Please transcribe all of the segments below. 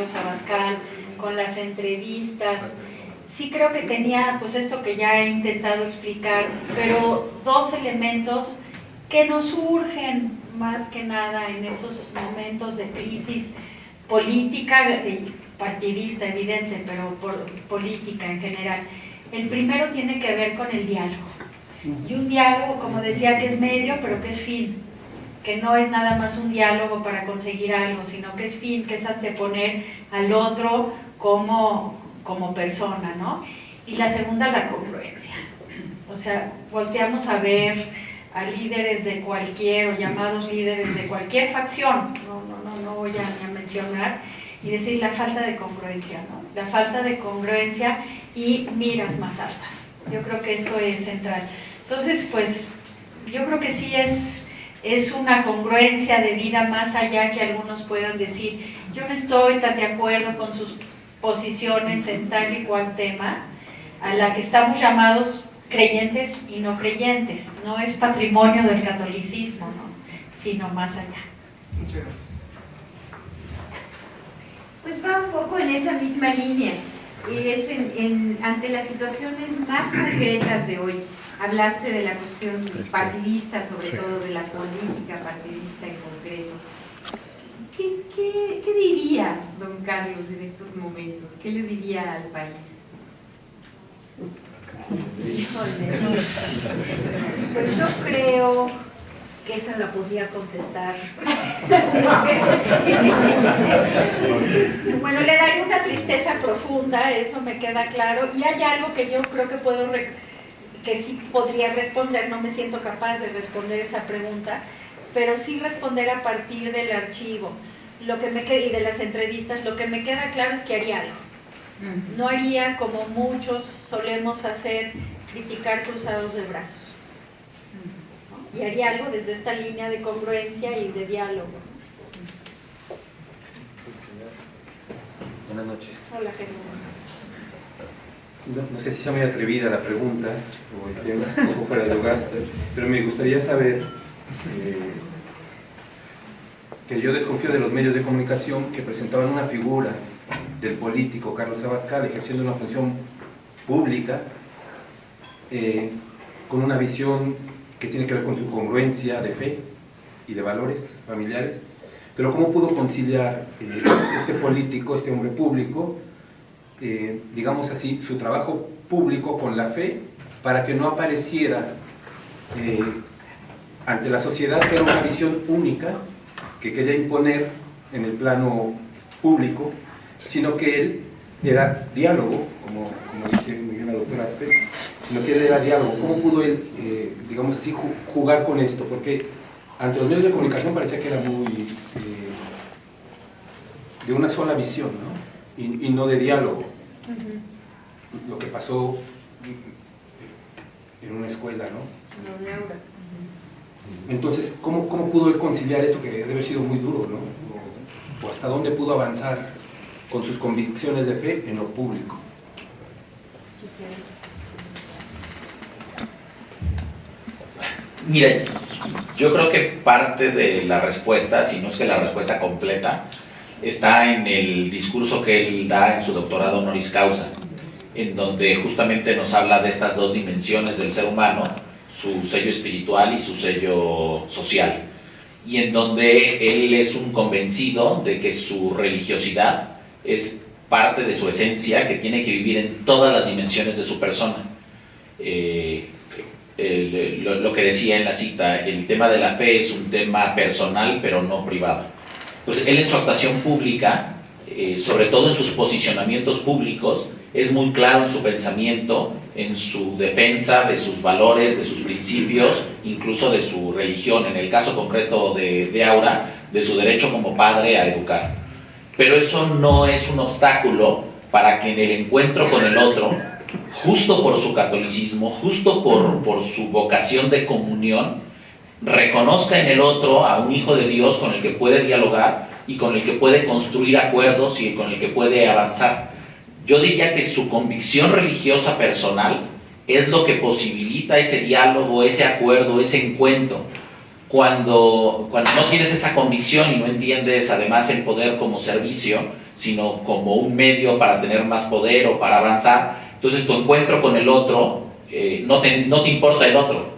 Carlos Abascal, con las entrevistas. Sí creo que tenía pues esto que ya he intentado explicar, pero dos elementos que nos surgen más que nada en estos momentos de crisis política y partidista, evidente, pero política en general. El primero tiene que ver con el diálogo. Y un diálogo, como decía, que es medio, pero que es fin. Que no es nada más un diálogo para conseguir algo, sino que es fin, que es anteponer al otro como persona, ¿no? Y la segunda, la congruencia. O sea, volteamos a ver a líderes de cualquier, o llamados líderes de cualquier facción, no voy a mencionar, y decir la falta de congruencia, ¿no? La falta de congruencia y miras más altas. Yo creo que esto es central. Entonces, pues, yo creo que sí es una congruencia de vida más allá que algunos puedan decir, yo no estoy tan de acuerdo con sus posiciones en tal y cual tema, a la que estamos llamados creyentes y no creyentes. No es patrimonio del catolicismo, ¿no? Sino más allá. Muchas gracias. Pues va un poco en esa misma línea. Es ante las situaciones más concretas de hoy. Hablaste de la cuestión partidista, sobre todo de la política partidista en concreto. ¿Qué diría don Carlos en estos momentos? ¿Qué le diría al país? Pues yo creo que esa la podría contestar. Bueno, le daría una tristeza profunda, eso me queda claro, y hay algo que yo creo que que sí podría responder, no me siento capaz de responder esa pregunta, pero sí responder a partir del archivo y de las entrevistas. Lo que me queda claro es que haría algo. No haría como muchos solemos hacer, criticar cruzados de brazos. Y haría algo desde esta línea de congruencia y de diálogo. Buenas noches. Hola, Germán. No sé si sea muy atrevida la pregunta o esté un poco fuera de lugar, pero me gustaría saber que yo desconfío de los medios de comunicación que presentaban una figura del político Carlos Abascal ejerciendo una función pública con una visión que tiene que ver con su congruencia de fe y de valores familiares, pero ¿cómo pudo conciliar este político, este hombre público, digamos así, su trabajo público con la fe, para que no apareciera ante la sociedad que era una visión única que quería imponer en el plano público, sino que él era diálogo, como dice muy bien la doctora Aspe, sino que él era diálogo? ¿Cómo pudo él, digamos así, jugar con esto? Porque ante los medios de comunicación parecía que era muy de una sola visión, ¿no? Y no de diálogo. Lo que pasó en una escuela, ¿no? En un aula. Entonces, ¿cómo pudo él conciliar esto que debe haber sido muy duro, ¿no? O hasta dónde pudo avanzar con sus convicciones de fe en lo público? Miren, yo creo que parte de la respuesta, si no es que la respuesta completa, está en el discurso que él da en su doctorado honoris causa, en donde justamente nos habla de estas dos dimensiones del ser humano, su sello espiritual y su sello social, y en donde él es un convencido de que su religiosidad es parte de su esencia, que tiene que vivir en todas las dimensiones de su persona. Lo que decía en la cita, el tema de la fe es un tema personal pero no privado. Entonces él en su actuación pública, sobre todo en sus posicionamientos públicos, es muy claro en su pensamiento, en su defensa de sus valores, de sus principios, incluso de su religión, en el caso concreto de Aura, de su derecho como padre a educar. Pero eso no es un obstáculo para que en el encuentro con el otro, justo por su catolicismo, justo por su vocación de comunión, reconozca en el otro a un hijo de Dios con el que puede dialogar y con el que puede construir acuerdos y con el que puede avanzar. Yo diría que su convicción religiosa personal es lo que posibilita ese diálogo, ese acuerdo, ese encuentro. Cuando no tienes esta convicción y no entiendes además el poder como servicio, sino como un medio para tener más poder o para avanzar, entonces tu encuentro con el otro, no te importa el otro.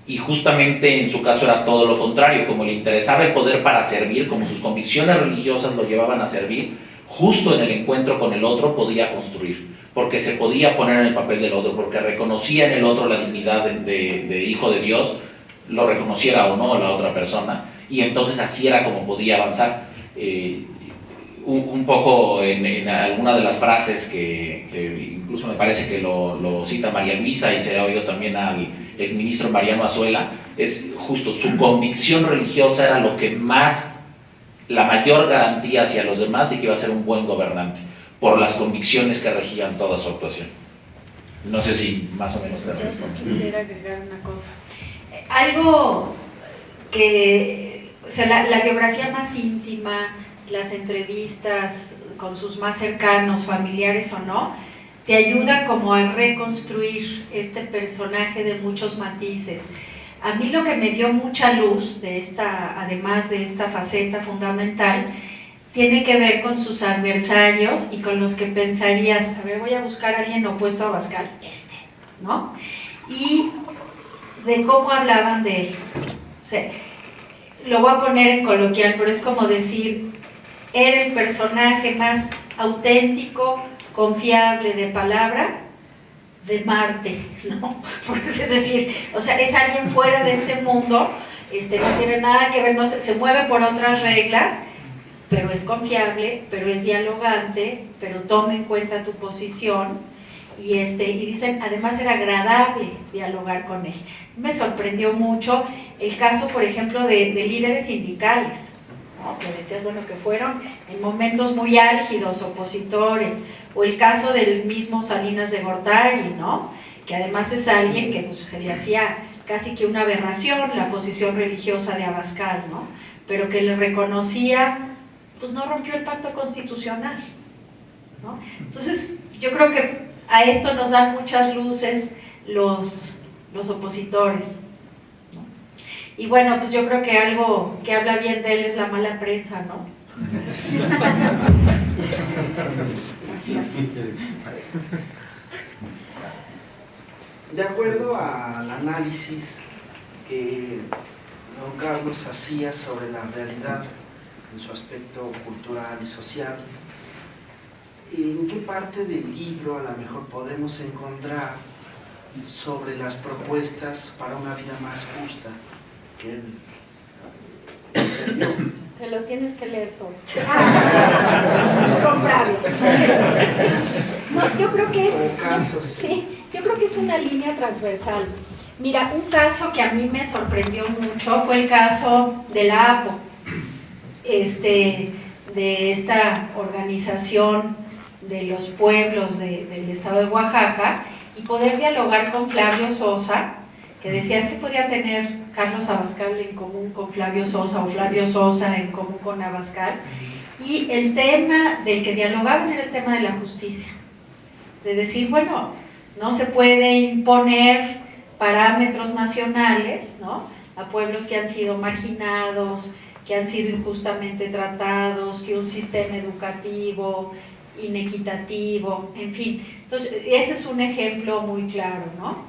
Y justamente en su caso era todo lo contrario, como le interesaba el poder para servir, como sus convicciones religiosas lo llevaban a servir, justo en el encuentro con el otro podía construir, porque se podía poner en el papel del otro, porque reconocía en el otro la dignidad de hijo de Dios, lo reconociera o no la otra persona, y entonces así era como podía avanzar. Un poco en alguna de las frases que incluso me parece que lo cita María Luisa y se ha oído también al exministro Mariano Azuela, es justo su convicción religiosa era lo que más, la mayor garantía hacia los demás de que iba a ser un buen gobernante, por las convicciones que regían toda su actuación. No sé si más o menos te respondo. Quisiera agregar una cosa. Algo que, o sea, la biografía más íntima, las entrevistas con sus más cercanos, familiares o no, te ayuda como a reconstruir este personaje de muchos matices. A mí lo que me dio mucha luz de esta, además de esta faceta fundamental, tiene que ver con sus adversarios y con los que pensarías, a ver, voy a buscar a alguien opuesto a Abascal, ¿no? Y de cómo hablaban de él. O sea, lo voy a poner en coloquial, pero es como decir, era el personaje más auténtico, confiable de palabra de Marte, ¿no? Porque es decir, o sea, es alguien fuera de este mundo, no tiene nada que ver, no se mueve por otras reglas, pero es confiable, pero es dialogante, pero toma en cuenta tu posición, y dicen, además era agradable dialogar con él. Me sorprendió mucho el caso, por ejemplo, de líderes sindicales, ¿no? Que decías, bueno, que fueron en momentos muy álgidos, opositores, o el caso del mismo Salinas de Gortari, ¿no? Que además es alguien que pues, se le hacía casi que una aberración la posición religiosa de Abascal, ¿no? Pero que le reconocía, pues no rompió el pacto constitucional, ¿no? Entonces, yo creo que a esto nos dan muchas luces los opositores, ¿no? Y bueno, pues yo creo que algo que habla bien de él es la mala prensa, ¿no? De acuerdo al análisis que don Carlos hacía sobre la realidad en su aspecto cultural y social, ¿en qué parte del libro a lo mejor podemos encontrar sobre las propuestas para una vida más justa que él dio? Te lo tienes que leer todo. Comprarlo. No, yo creo que yo creo que es una línea transversal. Mira, un caso que a mí me sorprendió mucho fue el caso de la APO, de esta organización de los pueblos del estado de Oaxaca, y poder dialogar con Flavio Sosa, que decías que podía tener Carlos Abascal en común con Flavio Sosa, o Flavio Sosa en común con Abascal, y el tema del que dialogaban era el tema de la justicia, de decir, bueno, no se puede imponer parámetros nacionales, ¿no?, a pueblos que han sido marginados, que han sido injustamente tratados, que un sistema educativo inequitativo, en fin. Entonces, ese es un ejemplo muy claro, ¿no?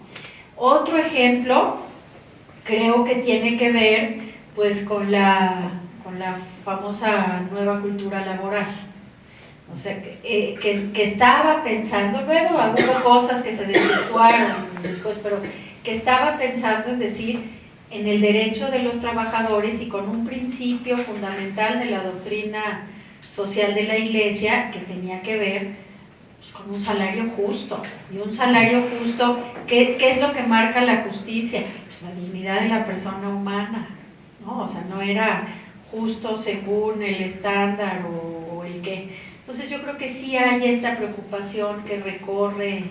Otro ejemplo, creo que tiene que ver, pues, con la famosa nueva cultura laboral. O sea, que estaba pensando, luego hubo cosas que se desvirtuaron después, pero que estaba pensando en decir, en el derecho de los trabajadores y con un principio fundamental de la doctrina social de la Iglesia que tenía que ver pues, con un salario justo. Y un salario justo, ¿qué es lo que marca la justicia? Pues la dignidad de la persona humana, ¿no? O sea, no era justo según el estándar o el qué. Entonces yo creo que sí hay esta preocupación que recorre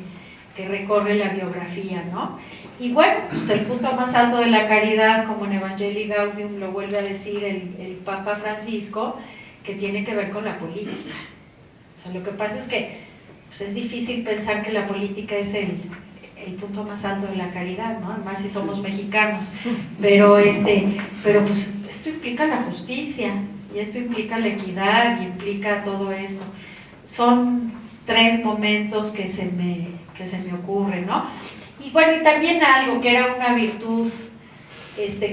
la biografía, ¿no? Y bueno, pues el punto más alto de la caridad, como en Evangelii Gaudium lo vuelve a decir el Papa Francisco, que tiene que ver con la política. O sea, lo que pasa es que pues es difícil pensar que la política es el punto más alto de la caridad, ¿no? Además si somos mexicanos, pero pues esto implica la justicia, y esto implica la equidad, y implica todo esto. Son 3 momentos que se me ocurren, ¿no? Y bueno, y también algo que era una virtud,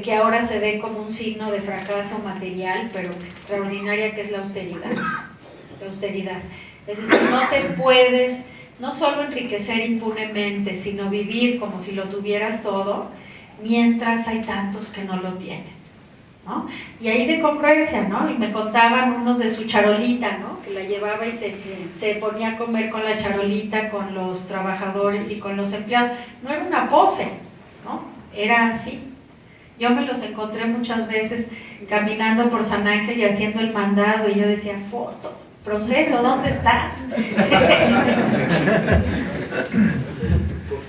que ahora se ve como un signo de fracaso material, pero extraordinaria, que es la austeridad. La austeridad. Es decir, no te puedes no solo enriquecer impunemente, sino vivir como si lo tuvieras todo, mientras hay tantos que no lo tienen, ¿no? Y ahí de congruencia, ¿no? Y me contaban unos de su charolita, ¿no? Que la llevaba y se ponía a comer con la charolita, con los trabajadores y con los empleados. No era una pose, ¿no? Era así. Yo me los encontré muchas veces caminando por San Ángel y haciendo el mandado, y yo decía, foto, proceso, ¿dónde estás? Por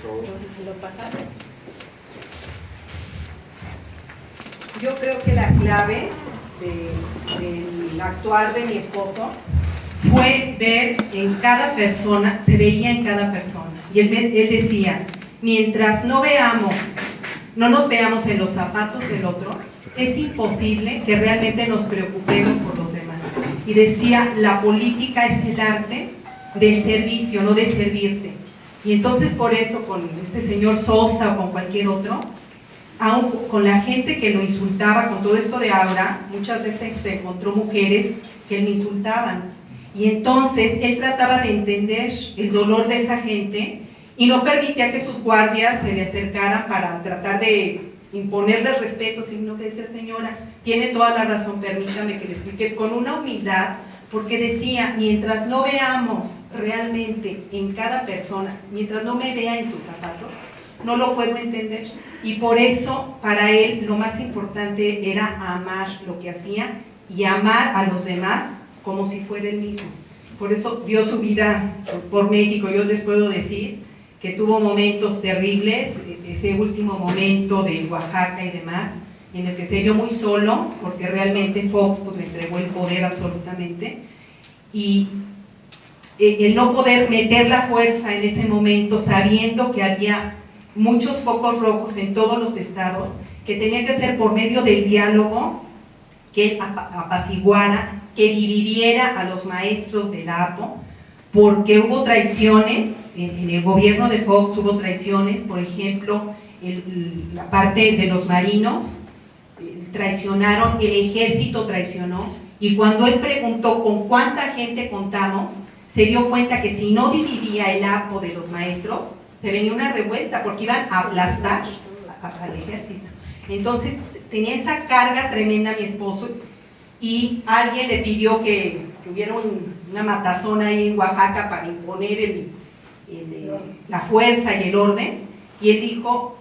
favor. Entonces se lo pasamos. Yo creo que la clave del actuar de mi esposo fue ver en cada persona, se veía en cada persona. Y él decía, mientras no nos veamos en los zapatos del otro, es imposible que realmente nos preocupemos por los demás. Y decía, la política es el arte del servicio, no de servirte. Y entonces por eso con este señor Sosa o con cualquier otro, aún con la gente que lo insultaba, con todo esto de Aura, muchas veces se encontró mujeres que le insultaban. Y entonces él trataba de entender el dolor de esa gente y no permitía que sus guardias se le acercaran para tratar de imponerle respeto, sino que decía, señora, tiene toda la razón, permítame que le explique, con una humildad, porque decía, mientras no veamos realmente en cada persona, mientras no me vea en sus zapatos, no lo puedo entender. Y por eso, para él, lo más importante era amar lo que hacía y amar a los demás como si fuera él mismo. Por eso dio su vida por México. Yo les puedo decir que tuvo momentos terribles, ese último momento de Oaxaca y demás, en el que se vio muy solo, porque realmente Fox pues, le entregó el poder absolutamente, y el no poder meter la fuerza en ese momento, sabiendo que había muchos focos rojos en todos los estados, que tenía que ser por medio del diálogo, que él apaciguara, que dividiera a los maestros del APO, porque hubo traiciones, en el gobierno de Fox hubo traiciones, por ejemplo, la parte de los marinos traicionaron, el ejército traicionó, y cuando él preguntó con cuánta gente contamos, se dio cuenta que si no dividía el APO de los maestros, se venía una revuelta, porque iban a aplastar al ejército. Entonces tenía esa carga tremenda mi esposo, y alguien le pidió que hubiera una matazón ahí en Oaxaca para imponer la fuerza y el orden, y él dijo,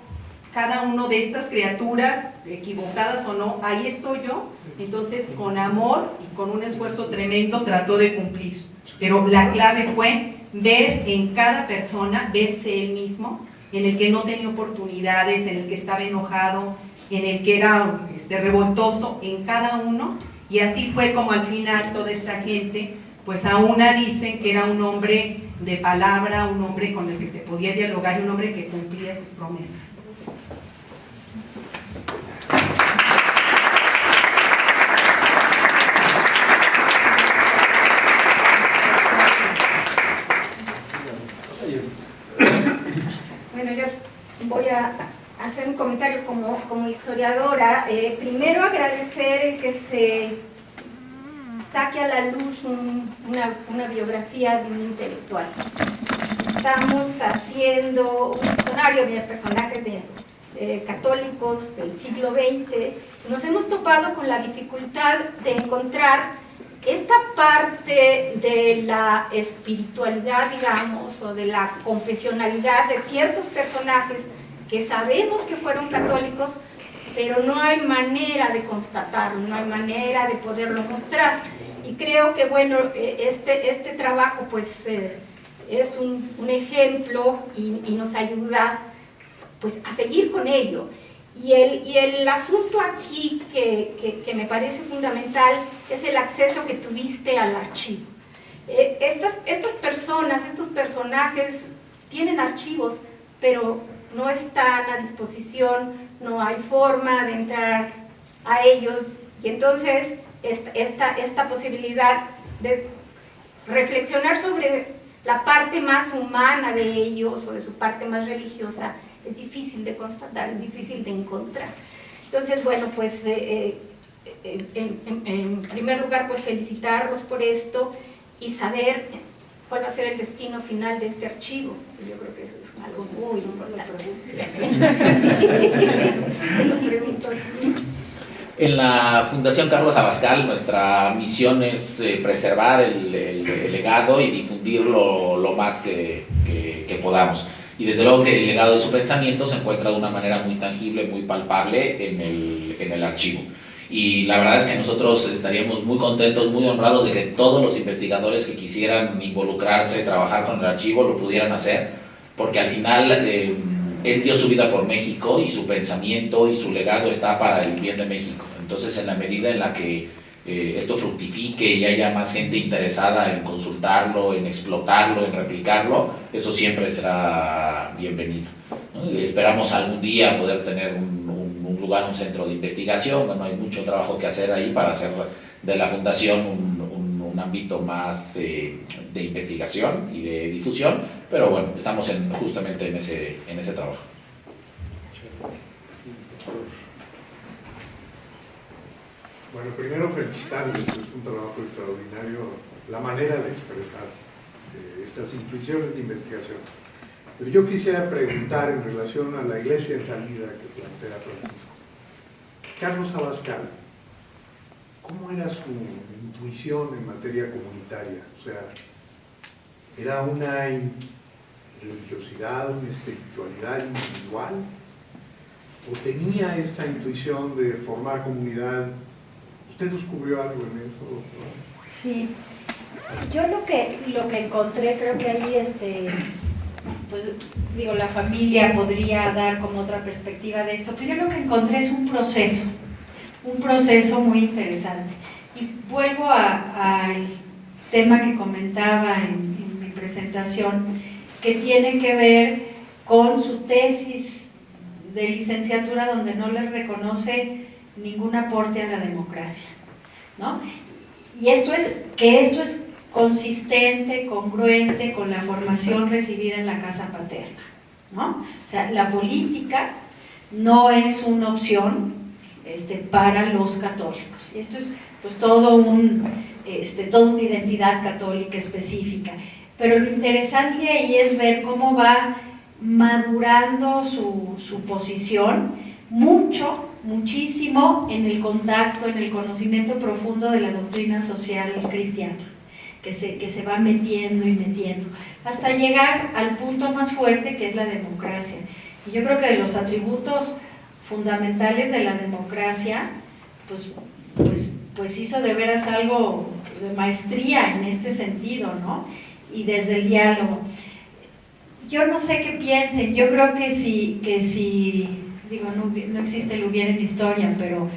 cada uno de estas criaturas, equivocadas o no, ahí estoy yo. Entonces con amor y con un esfuerzo tremendo trató de cumplir, pero la clave fue ver en cada persona, verse él mismo, en el que no tenía oportunidades, en el que estaba enojado, en el que era revoltoso, en cada uno. Y así fue como al final toda esta gente, pues a una dicen que era un hombre de palabra, un hombre con el que se podía dialogar, y un hombre que cumplía sus promesas. Bueno, yo voy a hacer un comentario como historiadora. Primero agradecer el que se saque a la luz una biografía de un intelectual. Estamos haciendo un diccionario de personajes católicos del siglo XX. Nos hemos topado con la dificultad de encontrar esta parte de la espiritualidad, digamos, o de la confesionalidad de ciertos personajes que sabemos que fueron católicos, pero no hay manera de constatarlo, no hay manera de poderlo mostrar. Y creo que, bueno, este trabajo pues es un ejemplo y nos ayuda pues a seguir con ello. Y el asunto aquí que me parece fundamental es el acceso que tuviste al archivo. Estas personas, estos personajes tienen archivos pero no están a disposición, no hay forma de entrar a ellos, y entonces esta posibilidad de reflexionar sobre la parte más humana de ellos o de su parte más religiosa es difícil de constatar, es difícil de encontrar. Entonces, bueno, pues en primer lugar, pues felicitarlos por esto y saber cuál va a ser el destino final de este archivo. Yo creo que eso es algo muy importante. Se lo pregunto. En la Fundación Carlos Abascal, nuestra misión es preservar el legado y difundirlo lo más que podamos. Y desde luego que el legado de su pensamiento se encuentra de una manera muy tangible, muy palpable en el archivo. Y la verdad es que nosotros estaríamos muy contentos, muy honrados de que todos los investigadores que quisieran involucrarse, trabajar con el archivo, lo pudieran hacer, porque al final él dio su vida por México y su pensamiento y su legado está para el bien de México. Entonces, en la medida en la que esto fructifique y haya más gente interesada en consultarlo, en explotarlo, en replicarlo, eso siempre será bienvenido, ¿no? Y esperamos algún día poder tener un lugar, un centro de investigación. Bueno, hay mucho trabajo que hacer ahí para hacer de la Fundación un ámbito más de investigación y de difusión, pero bueno, estamos justamente en ese trabajo. Bueno, primero felicitarles, es un trabajo extraordinario, la manera de expresar estas intuiciones de investigación. Pero yo quisiera preguntar en relación a la iglesia en salida que plantea Francisco. Carlos Abascal, ¿cómo era su intuición en materia comunitaria? O sea, ¿era una religiosidad, una espiritualidad individual? ¿O tenía esta intuición de formar comunidad? ¿Usted descubrió algo en eso, doctora? Sí, yo lo que encontré, creo que ahí pues digo, la familia podría dar como otra perspectiva de esto, pero yo lo que encontré es un proceso muy interesante. Y vuelvo al tema que comentaba en mi presentación, que tiene que ver con su tesis de licenciatura, donde no le reconoce ningún aporte a la democracia, ¿no? Y esto es consistente, congruente con la formación recibida en la casa paterna, ¿no? O sea, la política no es una opción para los católicos. Y esto es pues toda una identidad católica específica. Pero lo interesante ahí es ver cómo va madurando su posición, muchísimo en el contacto, en el conocimiento profundo de la doctrina social cristiana, que se va metiendo y metiendo, hasta llegar al punto más fuerte, que es la democracia. Y yo creo que de los atributos fundamentales de la democracia, pues hizo de veras algo de maestría en este sentido, ¿no? Y desde el diálogo. Yo no sé qué piensen, yo creo que sí, digo, no existe el hubiera en historia, pero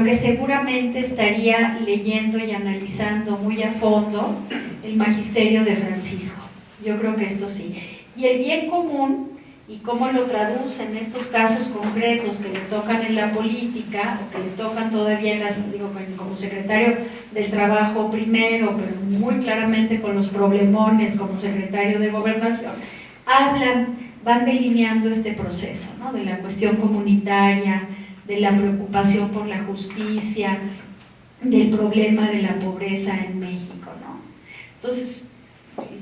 que seguramente estaría leyendo y analizando muy a fondo el magisterio de Francisco. Yo creo que esto sí. Y el bien común, y cómo lo traduce en estos casos concretos que le tocan en la política, o que le tocan todavía como secretario del Trabajo primero, pero muy claramente con los problemones como secretario de Gobernación, van delineando este proceso, ¿no? De la cuestión comunitaria, de la preocupación por la justicia, del problema de la pobreza en México, ¿no? Entonces,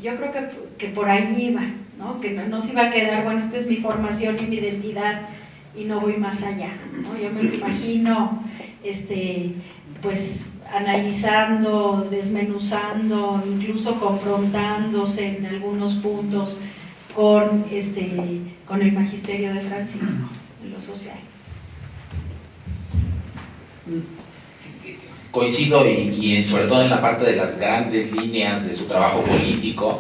yo creo que por ahí iba, ¿no? Que no se iba a quedar, bueno, esta es mi formación y mi identidad y no voy más allá, ¿no? Yo me lo imagino, pues analizando, desmenuzando, incluso confrontándose en algunos puntos con el magisterio de Francisco en lo social. Coincido y sobre todo en la parte de las grandes líneas de su trabajo político,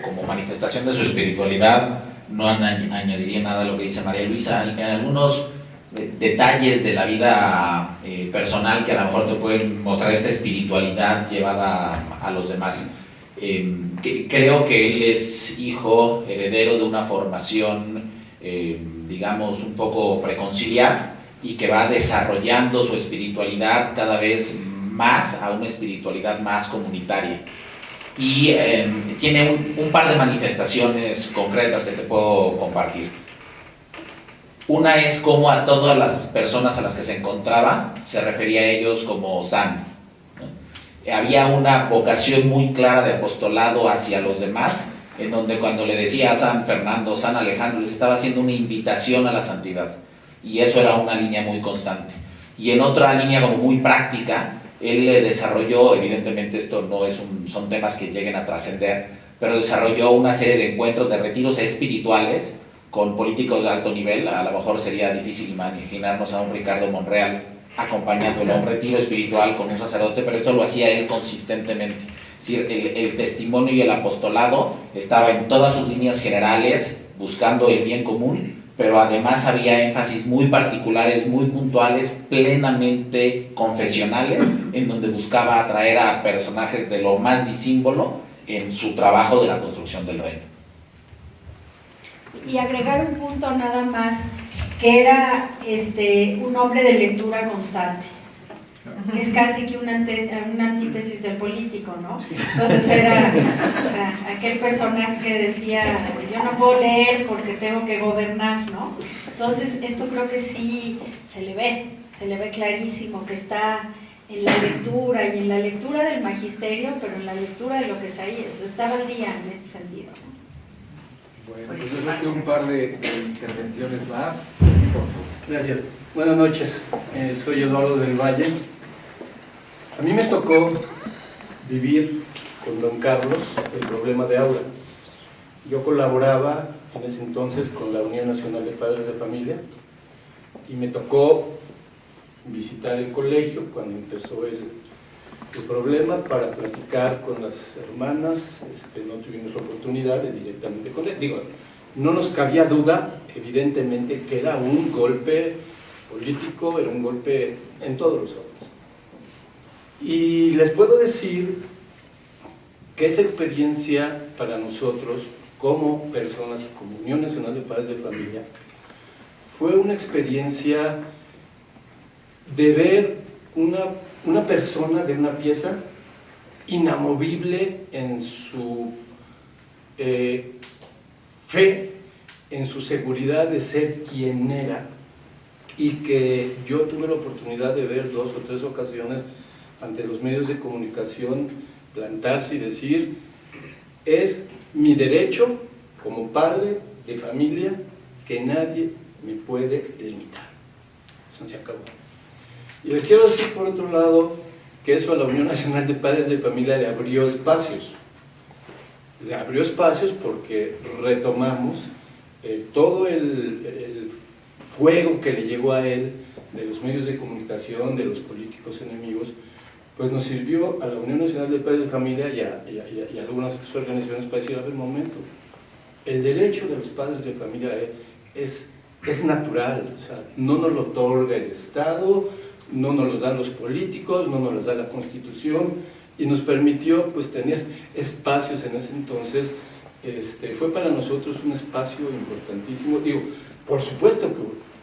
como manifestación de su espiritualidad, no añadiría nada a lo que dice María Luisa. En algunos detalles de la vida personal que a lo mejor te pueden mostrar esta espiritualidad llevada a los demás. Creo que él es hijo, heredero de una formación, digamos, un poco preconciliar, y que va desarrollando su espiritualidad cada vez más a una espiritualidad más comunitaria. Y tiene un par de manifestaciones concretas que te puedo compartir. Una es cómo a todas las personas a las que se encontraba se refería a ellos como San, ¿no? Había una vocación muy clara de apostolado hacia los demás, en donde cuando le decía a San Fernando, San Alejandro, les estaba haciendo una invitación a la santidad, y eso era una línea muy constante. Y en otra línea como muy práctica, él desarrolló, evidentemente esto no es son temas que lleguen a trascender, pero desarrolló una serie de encuentros, de retiros espirituales con políticos de alto nivel. A lo mejor sería difícil imaginarnos a un Ricardo Monreal acompañándolo a un retiro espiritual con un sacerdote, pero esto lo hacía él consistentemente. Es decir, el testimonio y el apostolado estaba en todas sus líneas generales, buscando el bien común, pero además había énfasis muy particulares, muy puntuales, plenamente confesionales, en donde buscaba atraer a personajes de lo más disímbolo en su trabajo de la construcción del reino. Y agregar un punto nada más, que era un hombre de lectura constante, que es casi que una antítesis del político, ¿no? Entonces era, o sea, aquel personaje que decía, yo no puedo leer porque tengo que gobernar, ¿no? Entonces esto creo que sí se le ve clarísimo, que está en la lectura, y en la lectura del magisterio, pero en la lectura de lo que es ahí, estaba al día en este sentido, ¿no? Bueno, pues yo creo que un par de intervenciones más. Gracias. Buenas noches, soy Eduardo del Valle. A mí me tocó vivir con don Carlos el problema de aula. Yo colaboraba en ese entonces con la Unión Nacional de Padres de Familia y me tocó visitar el colegio cuando empezó el problema para platicar con las hermanas. No tuvimos la oportunidad de directamente con él. Digo, no nos cabía duda, evidentemente, que era un golpe político, era un golpe en todos los órdenes. Y les puedo decir que esa experiencia para nosotros, como personas y como Unión Nacional de Padres de Familia, fue una experiencia de ver una persona de una pieza inamovible en su fe, en su seguridad de ser quien era, y que yo tuve la oportunidad de ver 2 o 3 ocasiones ante los medios de comunicación plantarse y decir: es mi derecho como padre de familia que nadie me puede limitar. Eso se acabó. Y les quiero decir, por otro lado, que eso a la Unión Nacional de Padres de Familia le abrió espacios. Le abrió espacios porque retomamos todo el fuego que le llegó a él de los medios de comunicación, de los políticos enemigos, pues nos sirvió a la Unión Nacional de Padres de Familia y a algunas otras organizaciones para decir: a ver, momento, el derecho de los padres de familia es natural, o sea, no nos lo otorga el Estado, no nos los dan los políticos, no nos los da la Constitución, y nos permitió pues tener espacios en ese entonces. Fue para nosotros un espacio importantísimo. Digo, por supuesto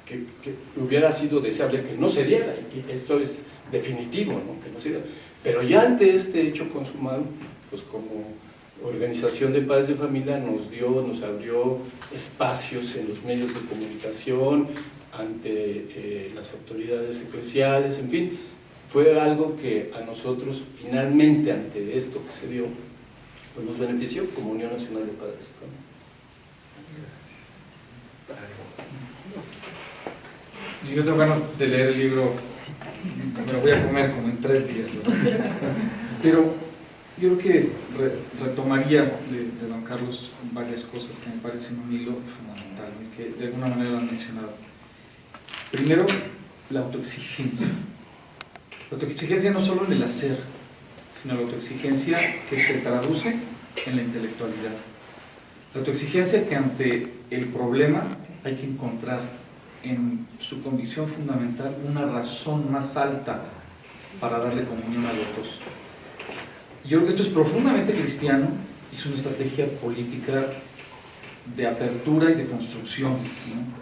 que hubiera sido deseable que no se diera, y esto es definitivo, ¿no? Que no se diera, pero ya ante este hecho consumado, pues como organización de padres de familia nos abrió espacios en los medios de comunicación, ante las autoridades eclesiales, en fin, fue algo que a nosotros finalmente, ante esto que se dio, pues nos benefició como Unión Nacional de Padres de Familia. Yo tengo ganas de leer el libro, me lo voy a comer como en 3 días, ¿verdad? Pero yo creo que retomaría de don Carlos varias cosas que me parecen un hilo fundamental y que de alguna manera lo han mencionado. Primero, la autoexigencia. La autoexigencia no solo en el hacer, sino la autoexigencia que se traduce en la intelectualidad. La autoexigencia que ante el problema hay que encontrar en su convicción fundamental una razón más alta para darle comunión a los dos. Yo creo que esto es profundamente cristiano, es una estrategia política de apertura y de construcción, ¿no?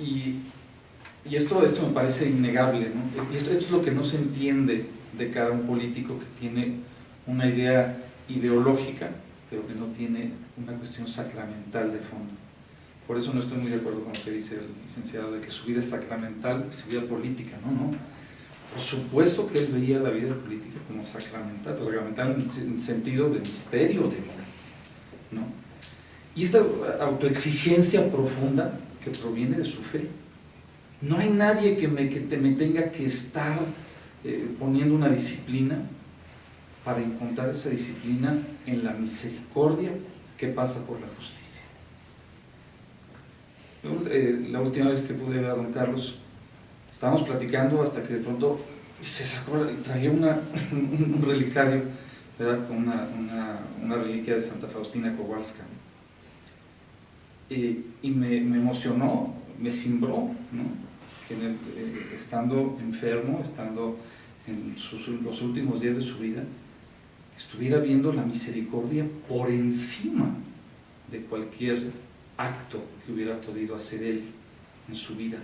Y esto me parece innegable, ¿no? Y esto es lo que no se entiende de cara a un político que tiene una idea ideológica, pero que no tiene una cuestión sacramental de fondo. Por eso no estoy muy de acuerdo con lo que dice el licenciado de que su vida es sacramental y su vida política, ¿no? Por supuesto que él veía la vida política como sacramental, pues sacramental en sentido de misterio de vida, ¿no? Y esta autoexigencia profunda que proviene de su fe. No hay nadie que me tenga que estar poniendo una disciplina para encontrar esa disciplina en la misericordia que pasa por la justicia. La última vez que pude ver a don Carlos, estábamos platicando hasta que de pronto se sacó y traía un relicario, ¿verdad? Con una reliquia de Santa Faustina Kowalska. Y me emocionó, me cimbró, ¿no? Estando enfermo, estando en los últimos días de su vida, estuviera viendo la misericordia por encima de cualquier acto que hubiera podido hacer él en su vida.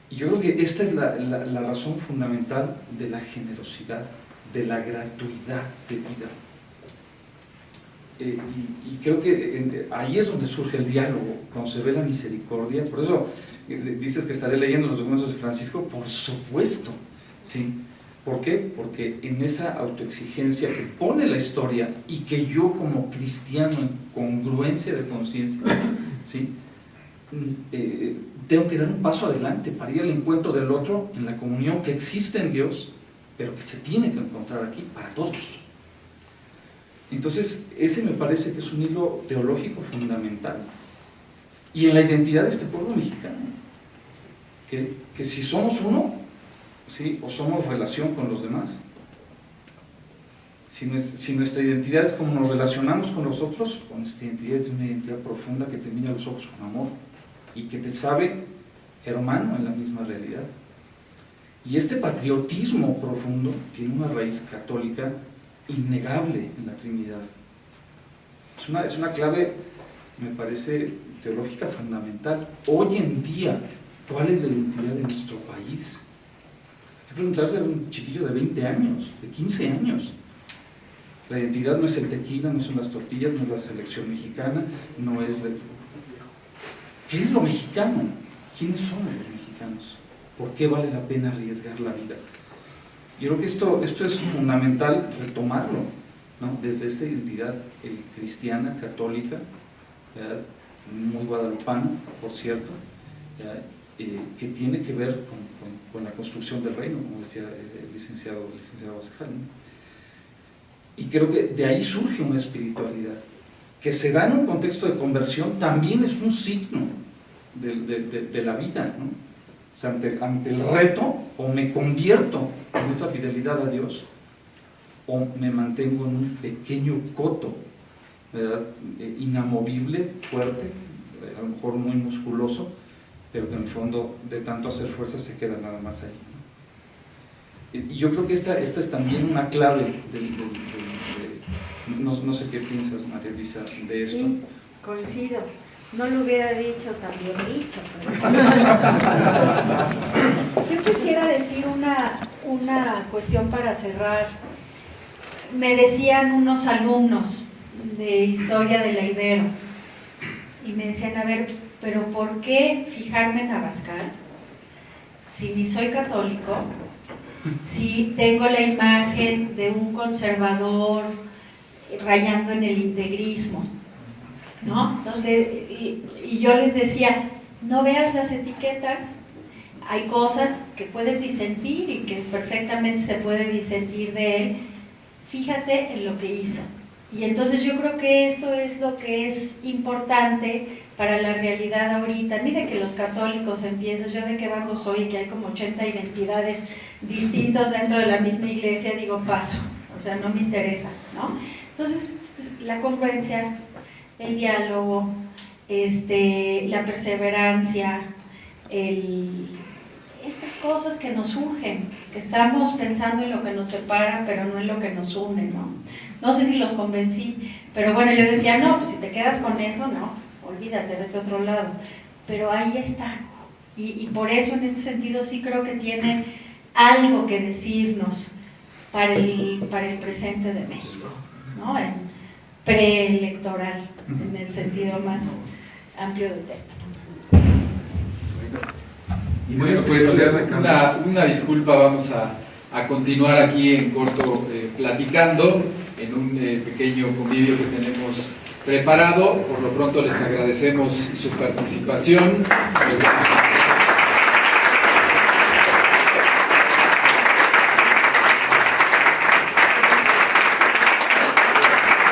Y yo creo que esta es la razón fundamental de la generosidad, de la gratuidad de vida. Y creo que ahí es donde surge el diálogo, cuando se ve la misericordia. Por eso dices que estaré leyendo los documentos de Francisco, por supuesto, ¿sí? ¿Por qué? Porque en esa autoexigencia que pone la historia y que yo como cristiano en congruencia de conciencia, ¿sí? Tengo que dar un paso adelante para ir al encuentro del otro en la comunión que existe en Dios, pero que se tiene que encontrar aquí para todos. Entonces, ese me parece que es un hilo teológico fundamental. Y en la identidad de este pueblo mexicano, que si somos uno, ¿sí? O somos relación con los demás. Si nuestra identidad es como nos relacionamos con los otros, o nuestra identidad es una identidad profunda que te mira a los ojos con amor y que te sabe hermano en la misma realidad. Y este patriotismo profundo tiene una raíz católica innegable en la Trinidad. Es una clave, me parece, teológica fundamental. Hoy en día, ¿cuál es la identidad de nuestro país? Hay que preguntarse a un chiquillo de 20 años, de 15 años. La identidad no es el tequila, no son las tortillas, no es la selección mexicana, no es... ¿Qué es lo mexicano? ¿Quiénes somos los mexicanos? ¿Por qué vale la pena arriesgar la vida? Yo creo que esto es fundamental retomarlo, ¿no? Desde esta identidad cristiana, católica, ¿verdad? Muy guadalupana, por cierto, que tiene que ver con la construcción del reino, como decía el licenciado Abascal, ¿no? Y creo que de ahí surge una espiritualidad que se da en un contexto de conversión, también es un signo de la vida, ¿no? O sea, ante el reto, o me convierto en esa fidelidad a Dios, o me mantengo en un pequeño coto, ¿verdad? Inamovible, fuerte, a lo mejor muy musculoso, pero que en el fondo de tanto hacer fuerza se queda nada más ahí, ¿no? Y yo creo que esta es también una clave no sé qué piensas, María Luisa, de esto. Sí, coincido. No lo hubiera dicho tan bien dicho. Yo quisiera decir una cuestión para cerrar. Me decían unos alumnos de Historia de la Ibero y me decían, a ver, pero ¿por qué fijarme en Abascal? Si ni soy católico, si tengo la imagen de un conservador rayando en el integrismo, ¿no? Entonces, y yo les decía, no veas las etiquetas, hay cosas que puedes disentir y que perfectamente se puede disentir de él, fíjate en lo que hizo. Y entonces yo creo que esto es lo que es importante para la realidad ahorita. Mire que los católicos empiezan, yo de qué bando soy, que hay como 80 identidades distintas dentro de la misma iglesia, digo paso, o sea, no me interesa, ¿no? Entonces, la congruencia, el diálogo, la perseverancia, estas cosas que nos surgen, que estamos pensando en lo que nos separa, pero no en lo que nos une, ¿no? No sé si los convencí, pero bueno, yo decía, no, pues si te quedas con eso, no, olvídate, vete a otro lado. Pero ahí está. Y por eso, en este sentido, sí creo que tiene algo que decirnos para el presente de México, ¿no? En preelectoral, en el sentido más amplio del término. Y bueno, pues una disculpa, vamos a continuar aquí en corto platicando en un pequeño convivio que tenemos preparado. Por lo pronto les agradecemos su participación.